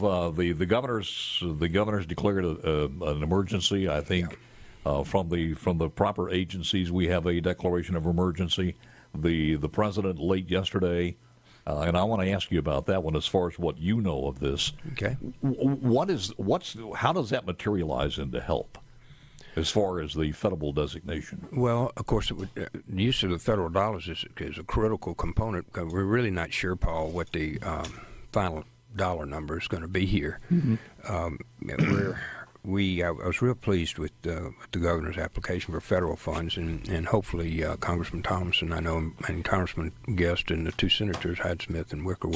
The governor's declared an emergency. I think from the proper agencies, we have a declaration of emergency. The president late yesterday, and I want to ask you about that one as far as what you know of this. Okay. How does that materialize into help as far as the federal designation? Well, of course, the use of the federal dollars is a critical component because we're really not sure, Paul, what the final dollar number is going to be here. Mm-hmm. I was real pleased with the governor's application for federal funds, and hopefully Congressman Thompson, I know, and Congressman Guest and the two senators, Hyde-Smith and Wicker,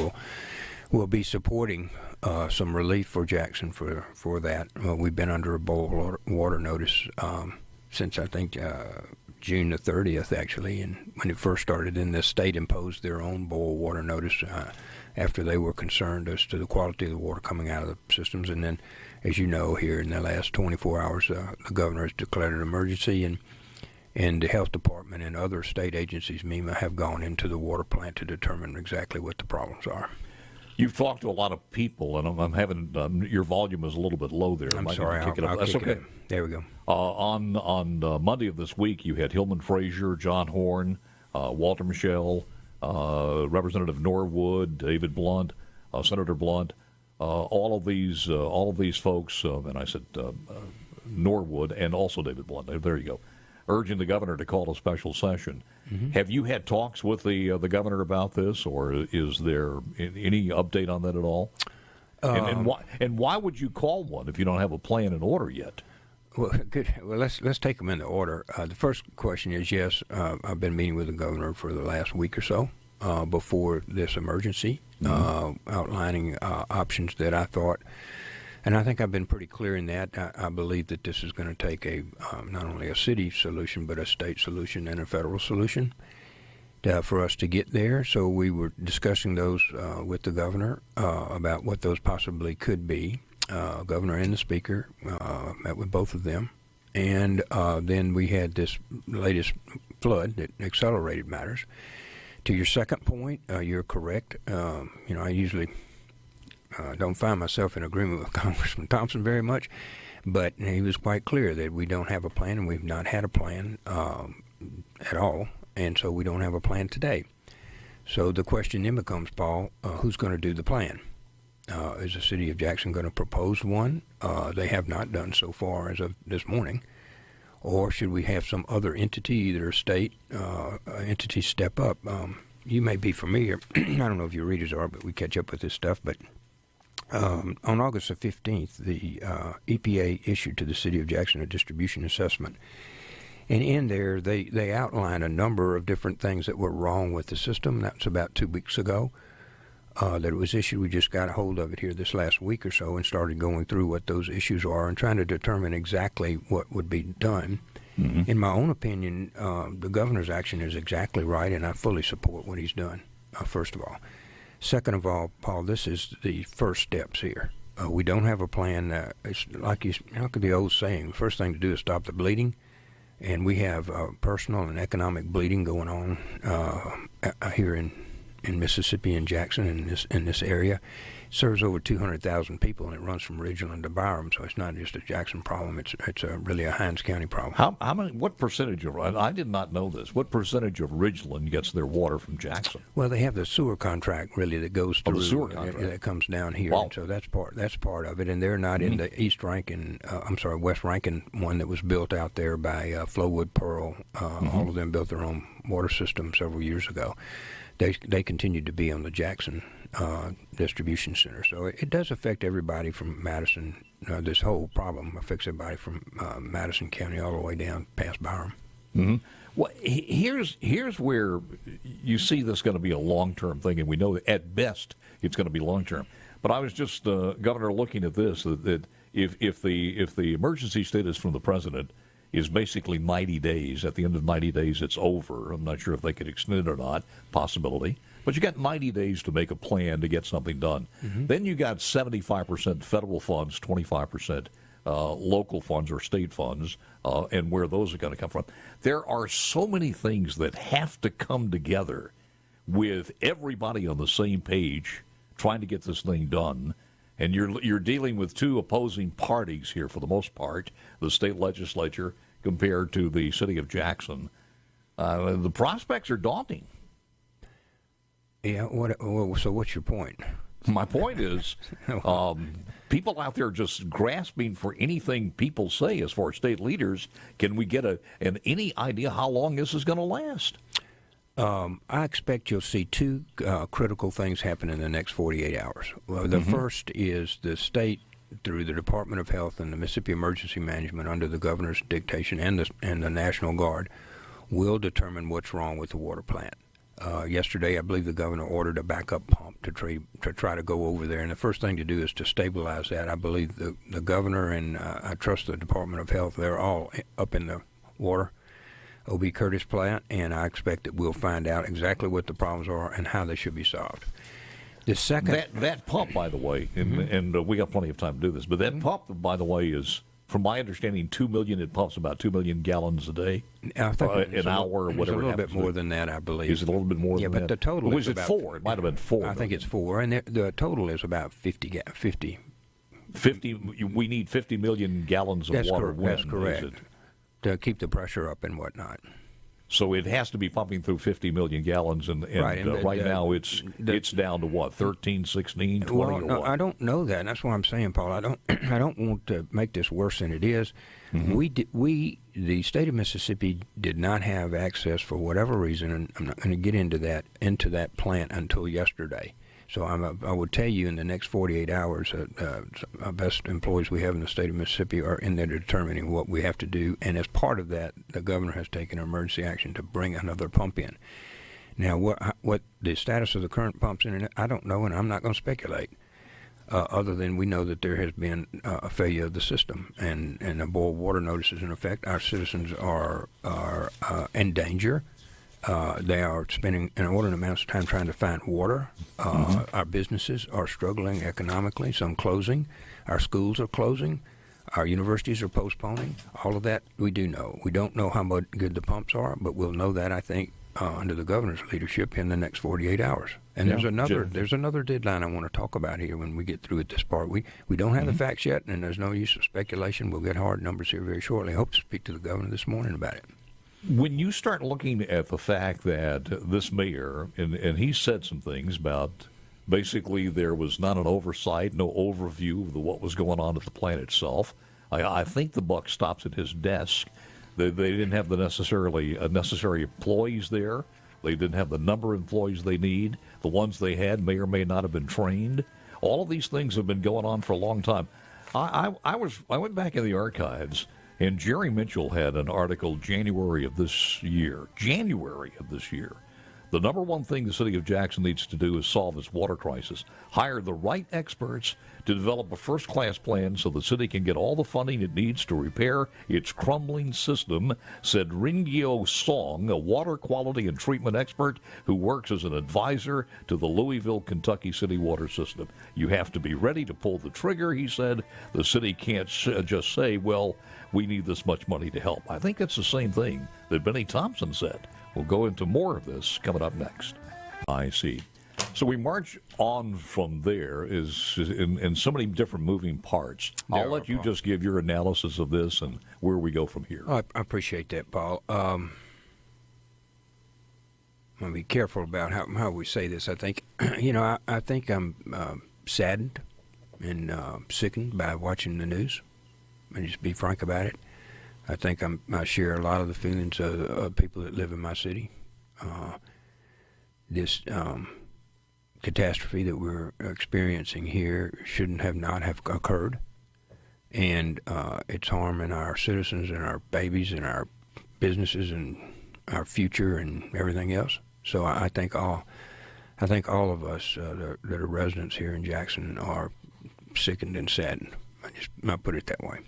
will be supporting some relief for Jackson for that. We've been under a boil water notice since, I think, June the 30th, actually, and when it first started, then the state imposed their own boil water notice after they were concerned as to the quality of the water coming out of the systems. And then, as you know, here in the last 24 hours, the governor has declared an emergency, and the health department and other state agencies, MEMA, have gone into the water plant to determine exactly what the problems are. You've talked to a lot of people, and I'm having your volume is a little bit low there. I'm sorry. I'll That's kick okay. it up. There we go. On Monday of this week, you had Hillman Frazier, John Horn, Walter Michel, Representative Norwood, David Blunt, Senator Blunt, all of these folks, and I said Norwood and also David Blunt. There you go, urging the governor to call a special session. Mm-hmm. Have you had talks with the governor about this, or is there any update on that at all? And why would you call one if you don't have a plan in order yet? Well, good. Well, let's take them into order. The first question is, yes, I've been meeting with the governor for the last week or so before this emergency, outlining options that I thought, and I think I've been pretty clear in that. I believe that this is going to take not only a city solution, but a state solution and a federal solution for us to get there. So we were discussing those with the governor about what those possibly could be. Governor and the speaker met with both of them, and then we had this latest flood that accelerated matters. To your second point, you're correct. I usually don't find myself in agreement with Congressman Thompson very much, but he was quite clear that we don't have a plan, and we've not had a plan at all, and so we don't have a plan today. So the question then becomes, Paul, who's going to do the plan? Is the city of Jackson going to propose one? They have not done so far as of this morning. Or should we have some other entity, either a state entity, step up? You may be familiar. I don't know if your readers are, but we catch up with this stuff. But on August the 15th, the EPA issued to the city of Jackson a distribution assessment. And in there, they outline a number of different things that were wrong with the system. That's about 2 weeks ago. That it was issued. We just got a hold of it here this last week or so and started going through what those issues are and trying to determine exactly what would be done. Mm-hmm. In my own opinion, the governor's action is exactly right, and I fully support what he's done, first of all. Second of all, Paul, this is the first steps here. We don't have a plan. It's like the old saying, the first thing to do is stop the bleeding, and we have personal and economic bleeding going on here in Mississippi and Jackson in this area. It serves over 200,000 people, and it runs from Ridgeland to Byram, so it's not just a Jackson problem. It's really a Hinds County problem. How many? What percentage of? I did not know this. What percentage of Ridgeland gets their water from Jackson? Well, they have the sewer contract really that goes through. The sewer contract that comes down here. Wow. And so that's part of it, and they're not in the West Rankin one that was built out there by Flowwood Pearl. All of them built their own water system several years ago. They continued to be on the Jackson distribution center. So it does affect everybody from Madison. This whole problem affects everybody from Madison County all the way down past Byram. Mm-hmm. Well, here's where you see this going to be a long-term thing, and we know that at best it's going to be long-term. But I was just, Governor, looking at this, that if the emergency status from the president is basically 90 days. At the end of 90 days, it's over. I'm not sure if they could extend it or not, possibility. But you got 90 days to make a plan to get something done. Mm-hmm. Then you got 75% federal funds, 25% local funds or state funds, and where those are going to come from. There are so many things that have to come together with everybody on the same page trying to get this thing done. And you're dealing with two opposing parties here for the most part, the state legislature compared to the city of Jackson. The prospects are daunting. Yeah. So what's your point? My point is, people out there just grasping for anything people say as far as state leaders. Can we get any idea how long this is going to last? I expect you'll see two critical things happen in the next 48 hours. Well, the first is the state, through the Department of Health and the Mississippi Emergency Management, under the governor's dictation and the National Guard, will determine what's wrong with the water plant. Yesterday, I believe the governor ordered a backup pump to try to go over there, and the first thing to do is to stabilize that. I believe the governor and I trust the Department of Health. They're all up in the water, O.B. Curtis plant, and I expect that we'll find out exactly what the problems are and how they should be solved. The second that pump, by the way, and we got plenty of time to do this, but that pump, by the way, is, from my understanding, 2 million. It pumps about 2 million gallons a day, an hour, or whatever. It's a little bit more than that, I believe. Is it a little bit more? Yeah, than but that? the total was is it about 4? It might have been 4. I think it's 4, and the total is about 50. 50. We need 50 million gallons of water. That's correct. To keep the pressure up and whatnot. So it has to be pumping through 50 million gallons, and right now it's down to what, 13, 16, 20, well, or no, what? I don't know that. That's what I'm saying, Paul. I don't want to make this worse than it is. The state of Mississippi did not have access for whatever reason, and I'm not going to get into that plant until yesterday. So I would tell you in the next 48 hours, our best employees we have in the state of Mississippi are in there determining what we have to do. And as part of that, the governor has taken emergency action to bring another pump in. Now, what the status of the current pumps in, I don't know, and I'm not going to speculate. Other than we know that there has been a failure of the system, and a boil water notice is in effect. Our citizens are in danger. They are spending an inordinate amount of time trying to find water. Our businesses are struggling economically, some closing. Our schools are closing. Our universities are postponing. All of that we do know. We don't know how good the pumps are, but we'll know that, I think, under the governor's leadership in the next 48 hours. And there's another deadline I want to talk about here when we get through at this part. We don't have the facts yet, and there's no use of speculation. We'll get hard numbers here very shortly. I hope to speak to the governor this morning about it. When you start looking at the fact that this mayor, and he said some things about basically there was not an oversight, no overview of what was going on at the plant itself, I think the buck stops at his desk. They didn't have the necessary employees there. They didn't have the number of employees they need. The ones they had may or may not have been trained. All of these things have been going on for a long time. I went back in the archives, and Jerry Mitchell had an article January of this year. The number one thing the city of Jackson needs to do is solve its water crisis. Hire the right experts to develop a first-class plan so the city can get all the funding it needs to repair its crumbling system, said Ringyo Song, a water quality and treatment expert who works as an advisor to the Louisville, Kentucky city water system. You have to be ready to pull the trigger, he said. The city can't just say, well, we need this much money to help. I think it's the same thing that Benny Thompson said. We'll go into more of this coming up next. I see. So we march on from there is in so many different moving parts. I'll let you just give your analysis of this and where we go from here. I appreciate that, Paul. I'm going to be careful about how we say this. I think, I think I'm saddened and sickened by watching the news. And just be frank about it. I think I share a lot of the feelings of people that live in my city. This catastrophe that we're experiencing here shouldn't have occurred, and it's harming our citizens and our babies and our businesses and our future and everything else. So I think all of us that are residents here in Jackson are sickened and saddened. I'll put it that way.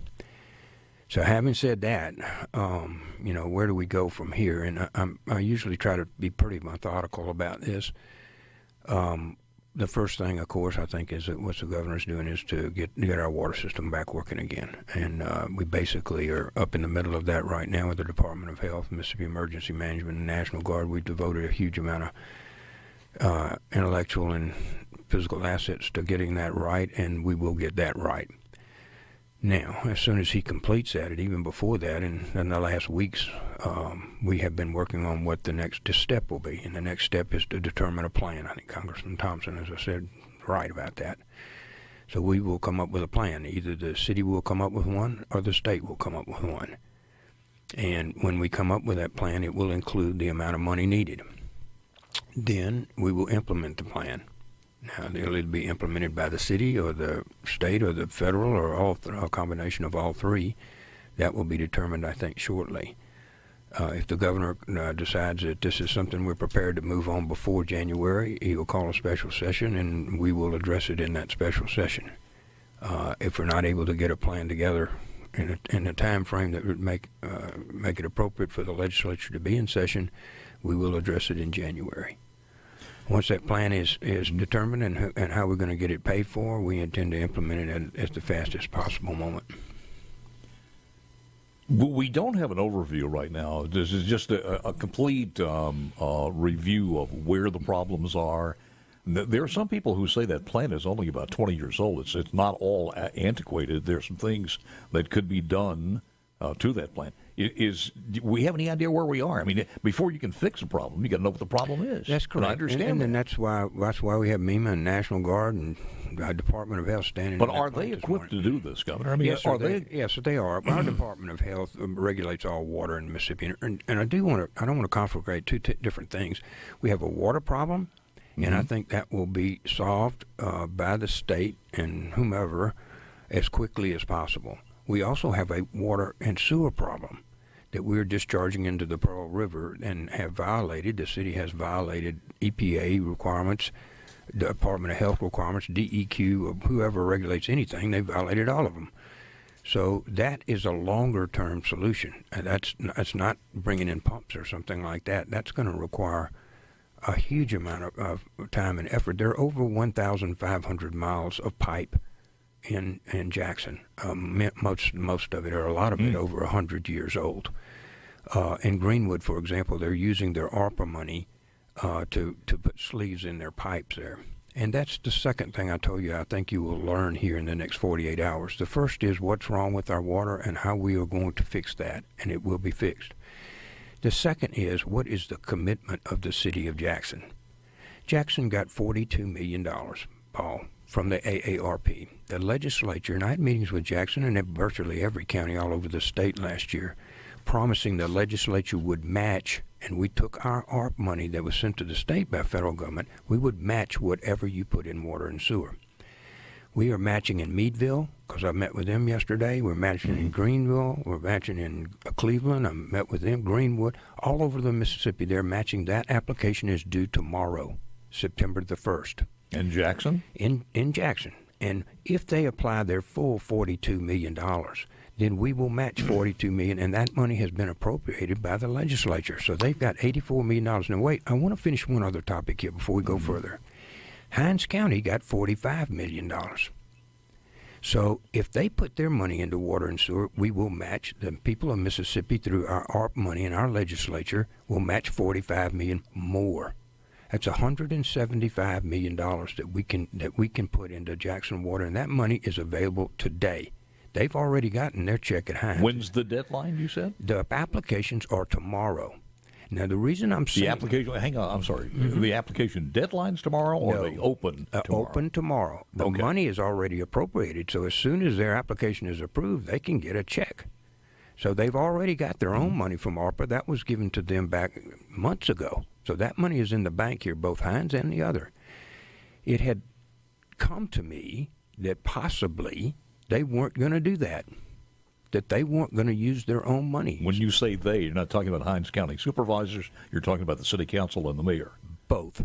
So having said that, where do we go from here? And I usually try to be pretty methodical about this. The first thing, of course, I think is that what the governor's doing is to get our water system back working again. And we basically are up in the middle of that right now with the Department of Health, Mississippi Emergency Management, and National Guard. We've devoted a huge amount of intellectual and physical assets to getting that right, and we will get that right. Now, as soon as he completes that, and even before that, in the last weeks, we have been working on what the next step will be. And the next step is to determine a plan. I think Congressman Thompson, as I said, is right about that. So we will come up with a plan. Either the city will come up with one or the state will come up with one. And when we come up with that plan, it will include the amount of money needed. Then we will implement the plan. Now, it'll either be implemented by the city or the state or the federal or a combination of all three. That will be determined, I think, shortly. If the governor decides that this is something we're prepared to move on before January, he will call a special session, and we will address it in that special session. If we're not able to get a plan together in a time frame that would make it appropriate for the legislature to be in session, we will address it in January. Once that plan is determined and how we're going to get it paid for, we intend to implement it at the fastest possible moment. We don't have an overview right now. This is just a complete review of where the problems are. There are some people who say that plan is only about 20 years old. It's not all antiquated. There are some things that could be done to that plan. Do we have any idea where we are? I mean, before you can fix a problem, you got to know what the problem is. That's correct. And I understand and that's why we have MEMA and National Guard and Department of Health standing. But are they equipped to do this, Governor? I mean, yes, are they? Yes, they are. Our Department of Health regulates all water in Mississippi, and I don't want to conflate two different things. We have a water problem, and I think that will be solved by the state and whomever as quickly as possible. We also have a water and sewer problem that we're discharging into the Pearl River and have violated. The city has violated EPA requirements, Department of Health requirements, DEQ, whoever regulates anything, they violated all of them. So that is a longer-term solution. And that's not bringing in pumps or something like that. That's going to require a huge amount of time and effort. There are over 1,500 miles of pipe in Jackson. Most of it, or a lot of it, over 100 years old. In Greenwood, for example, they're using their ARPA money to put sleeves in their pipes there. And that's the second thing I told you I think you will learn here in the next 48 hours. The first is what's wrong with our water and how we are going to fix that, and it will be fixed. The second is what is the commitment of the city of Jackson. Jackson got $42 million, Paul, from the AARP. The legislature, and I had meetings with Jackson and virtually every county all over the state last year, promising the legislature would match, and we took our ARP money that was sent to the state by federal government, we would match whatever you put in water and sewer. We are matching in Meadville, because I met with them yesterday. We're matching in Greenville. We're matching in Cleveland. I met with them, Greenwood. All over the Mississippi, they're matching. That application is due tomorrow, September the 1st. In Jackson? In Jackson. And if they apply their full $42 million, then we will match $42 million, and that money has been appropriated by the legislature. So they've got $84 million. Now, wait, I want to finish one other topic here before we go further. Hinds County got $45 million. So if they put their money into water and sewer, we will match. The people of Mississippi, through our ARP money and our legislature, will match $45 million more. That's $175 million that we can put into Jackson Water, and that money is available today. They've already gotten their check at Hinds. When's the deadline, you said? The applications are tomorrow. Now, the reason I'm saying... The application... Hang on, I'm sorry. The application deadline's tomorrow, or are they open tomorrow? Open tomorrow. The money is already appropriated, so as soon as their application is approved, they can get a check. So they've already got their own money from ARPA. That was given to them back months ago. So that money is in the bank here, both Hinds and the other. It had come to me that possibly they weren't going to do that they weren't going to use their own money. When you say they, you're not talking about Hinds County supervisors, you're talking about the city council and the mayor. Both.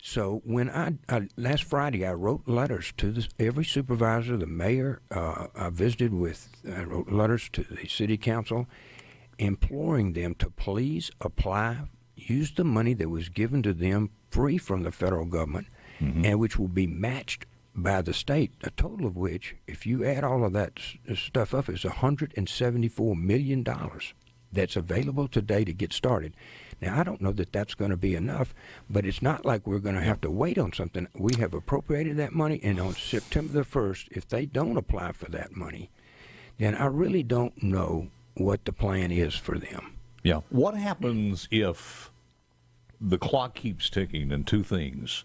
So when I last Friday, I wrote letters to every supervisor, the mayor. I wrote letters to the city council, imploring them to please apply, use the money that was given to them free from the federal government, and which will be matched by the state, a total of which, if you add all of that stuff up, is $174 million that's available today to get started. Now, I don't know that that's going to be enough, but it's not like we're going to have to wait on something. We have appropriated that money, and on September the 1st, if they don't apply for that money, then I really don't know what the plan is for them. Yeah. What happens if the clock keeps ticking and two things?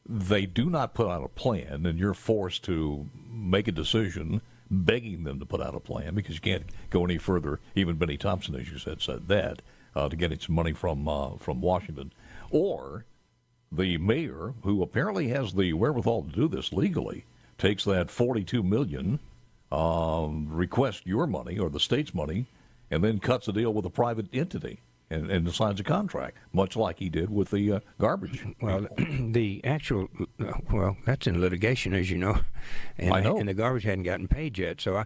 They do not put out a plan, and you're forced to make a decision begging them to put out a plan because you can't go any further. Even Benny Thompson, as you said that to get its money from Washington. Or the mayor, who apparently has the wherewithal to do this legally, takes that $42 million, requests your money or the state's money, and then cuts a deal with a private entity and signs a contract, much like he did with the garbage. Well, the actual, that's in litigation, as you know. And, I know. And the garbage hadn't gotten paid yet. So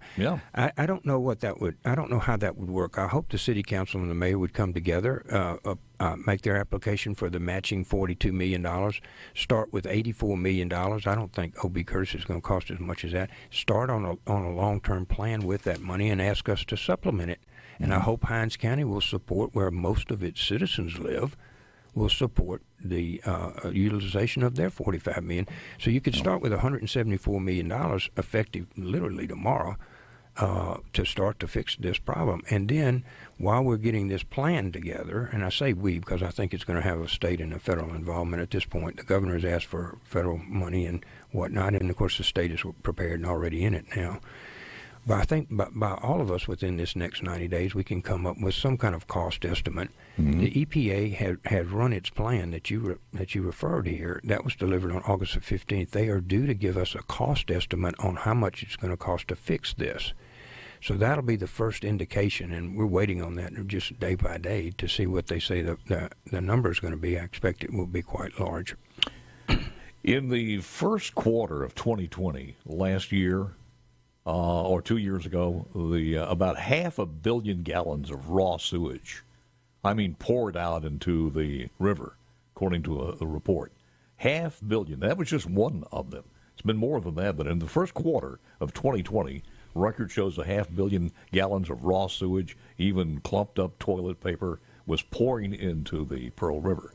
I don't know what that would, I don't know how that would work. I hope the city council and the mayor would come together, make their application for the matching $42 million, start with $84 million. I don't think O.B. Curtis is going to cost as much as that. Start on a long-term plan with that money and ask us to supplement it. And I hope Hinds County will support, where most of its citizens live, will support the utilization of their $45 million. So you could start with $174 million effective literally tomorrow to start to fix this problem. And then while we're getting this plan together, and I say we because I think it's going to have a state and a federal involvement at this point. The governor has asked for federal money and whatnot, and of course the state is prepared and already in it now. But I think by all of us within this next 90 days, we can come up with some kind of cost estimate. Mm-hmm. The EPA had run its plan that you referred here. That was delivered on August the 15th. They are due to give us a cost estimate on how much it's going to cost to fix this. So that'll be the first indication, and we're waiting on that just day by day to see what they say the number is going to be. I expect it will be quite large. In the first quarter of 2020, last year, or 2 years ago, about 500 million gallons of raw sewage, poured out into the river, according to a report. 500 million. That was just one of them. It's been more than that, but in the first quarter of 2020, record shows 500 million gallons of raw sewage, even clumped up toilet paper, was pouring into the Pearl River.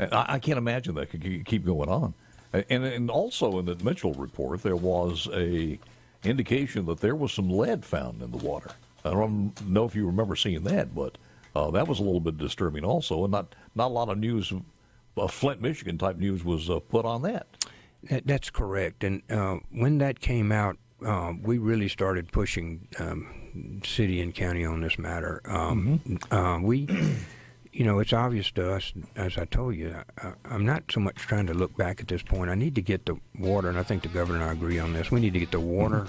And I can't imagine that could keep going on. And also in the Mitchell report, there was a indication that there was some lead found in the water. I don't know if you remember seeing that, but that was a little bit disturbing also, and not a lot of news, Flint, Michigan type news was put on that. That's correct, and when that came out, we really started pushing city and county on this matter. It's obvious to us, as I told you, I'm not so much trying to look back at this point. I need to get the water, and I think the governor and I agree on this. We need to get the water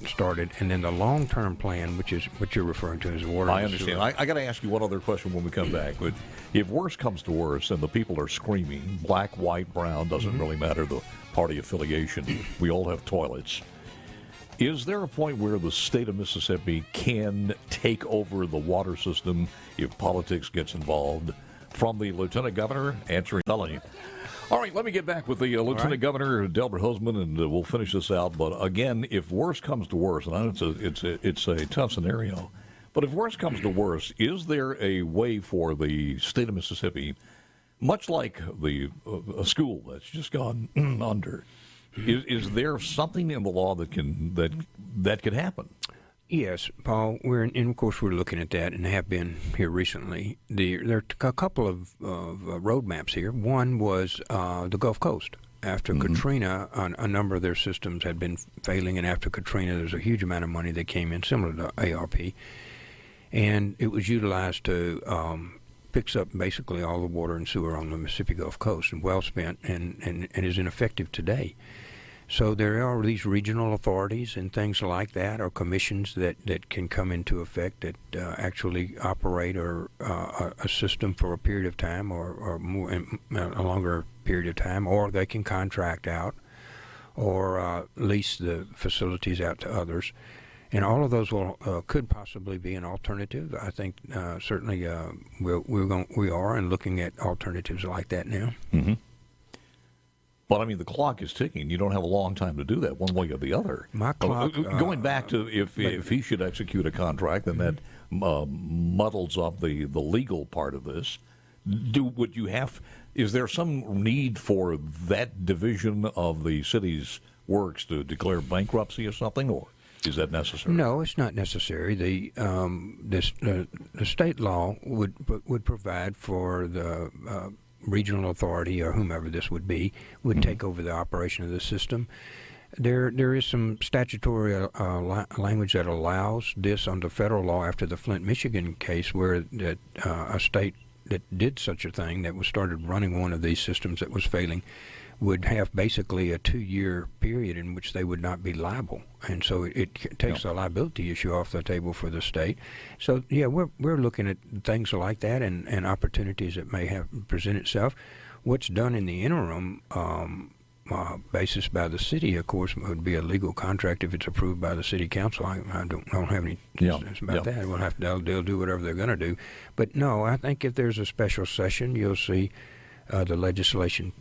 started, and then the long-term plan, which is what you're referring to as water. I understand. I got to ask you one other question when we come back. But if worse comes to worse and the people are screaming, black, white, brown, doesn't really matter the party affiliation, we all have toilets. Is there a point where the state of Mississippi can take over the water system if politics gets involved? From the Lieutenant Governor, answering telling you. All right, let me get back with the Lieutenant Governor, Delbert Hosemann, and we'll finish this out. But again, if worse comes to worse, and I know it's a tough scenario, but if worse comes to worse, is there a way for the state of Mississippi, much like a school that's just gone under, is there something in the law that could happen? Yes, Paul. Of course, we're looking at that and have been here recently. There are a couple of roadmaps here. One was the Gulf Coast. After Katrina, a number of their systems had been failing, and after Katrina, there's a huge amount of money that came in, similar to ARP, and it was utilized to fix up basically all the water and sewer on the Mississippi Gulf Coast, and well spent, and is ineffective today. So there are these regional authorities and things like that, or commissions that can come into effect that actually operate a system for a period of time or more, a longer period of time, or they can contract out or lease the facilities out to others. And all of those could possibly be an alternative. I think certainly we are and looking at alternatives like that now. Mm-hmm. But, I mean, the clock is ticking. You don't have a long time to do that one way or the other. My clock... Going back to if he should execute a contract, then that muddles up the legal part of this. Is there some need for that division of the city's works to declare bankruptcy or something, or is that necessary? No, it's not necessary. The state law would provide for the regional authority or whomever this would be would take over the operation of the system. There is some statutory language that allows this under federal law after the Flint, Michigan case, where that a state that did such a thing, that was started running one of these systems that was failing, would have basically a 2-year period in which they would not be liable, and so it takes a liability issue off the table for the state. So yeah, we're looking at things like that and opportunities that may have present itself. What's done in the interim basis by the city, of course, would be a legal contract if it's approved by the city council. I don't have any sense about that. They'll do whatever they're going to do. But no, I think if there's a special session, you'll see the legislation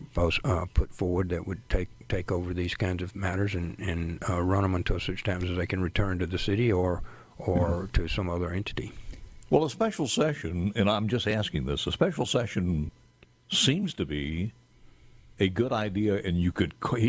put forward that would take over these kinds of matters and run them until such times as they can return to the city or to some other entity. Well, a special session, and I'm just asking this, a special session seems to be a good idea, and he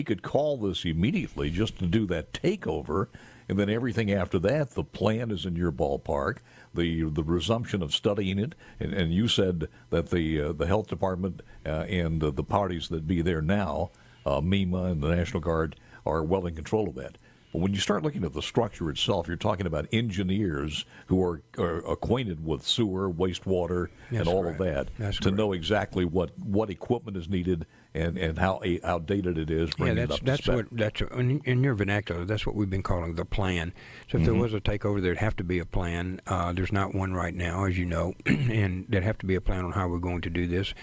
could call this immediately just to do that takeover, and then everything after that, the plan is in your ballpark, the resumption of studying it, and you said that the health department and the parties that be there now, MEMA and the National Guard, are well in control of that. But when you start looking at the structure itself, you're talking about engineers who are acquainted with sewer, wastewater, and all of that to know exactly what equipment is needed and how outdated it is. In your vernacular, that's what we've been calling the plan. So if there was a takeover, there'd have to be a plan. There's not one right now, as you know, and there'd have to be a plan on how we're going to do this.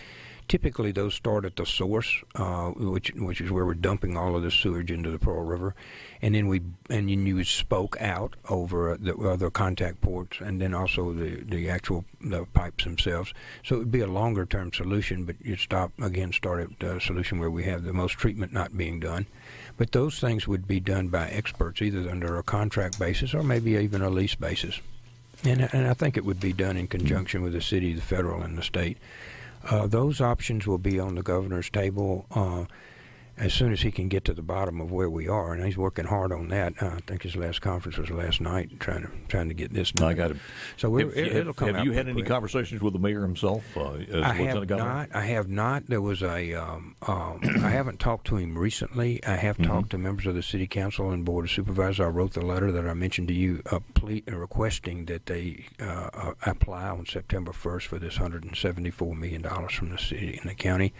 Typically, those start at the source, which is where we're dumping all of the sewage into the Pearl River, and then you would spoke out over the other contact ports, and then also the pipes themselves. So it would be a longer term solution, but you start at the solution where we have the most treatment not being done. But those things would be done by experts, either under a contract basis or maybe even a lease basis, and I think it would be done in conjunction with the city, the federal, and the state. Those options will be on the governor's table as soon as he can get to the bottom of where we are, and he's working hard on that. I think his last conference was last night, trying to get this done. I got it. So it'll come out. Have you had any conversations with the mayor himself? I have not. There was I haven't talked to him recently. I have talked to members of the city council and board of supervisors. I wrote the letter that I mentioned to you, requesting that they apply on September 1st for this $174 million from the city and the county,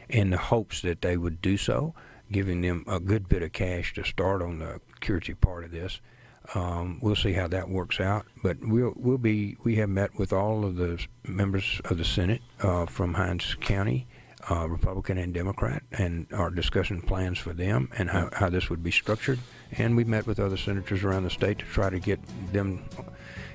in the hopes that they would do so, giving them a good bit of cash to start on the security part of this. We'll see how that works out, but we have met with all of the members of the Senate from Hinds County, Republican and Democrat, and are discussing plans for them and how this would be structured. And we met with other senators around the state to try to get them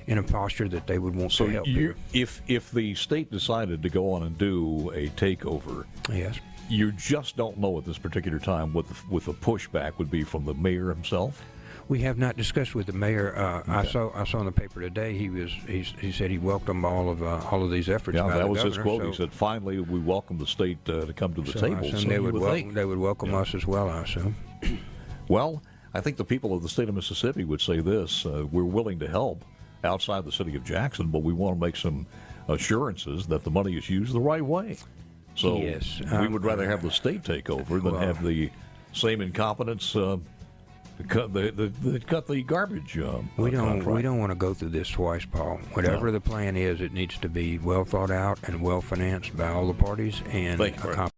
in a posture that they would want to help. If the state decided to go on and do a takeover, yes, you just don't know at this particular time what the pushback would be from the mayor himself. We have not discussed with the mayor. Okay. I saw in the paper today he said he welcomed all of these efforts. Yeah, that was governor, his quote. He said, "Finally, we welcome the state to come to the table." I assume they would welcome us as well, I assume. Well, I think the people of the state of Mississippi would say this: we're willing to help outside the city of Jackson, but we want to make some assurances that the money is used the right way. So yes, we would rather have the state take over than have the same incompetence cut the garbage. We don't want to go through this twice, Paul. Whatever the plan is, it needs to be well thought out and well financed by all the parties and accomplished.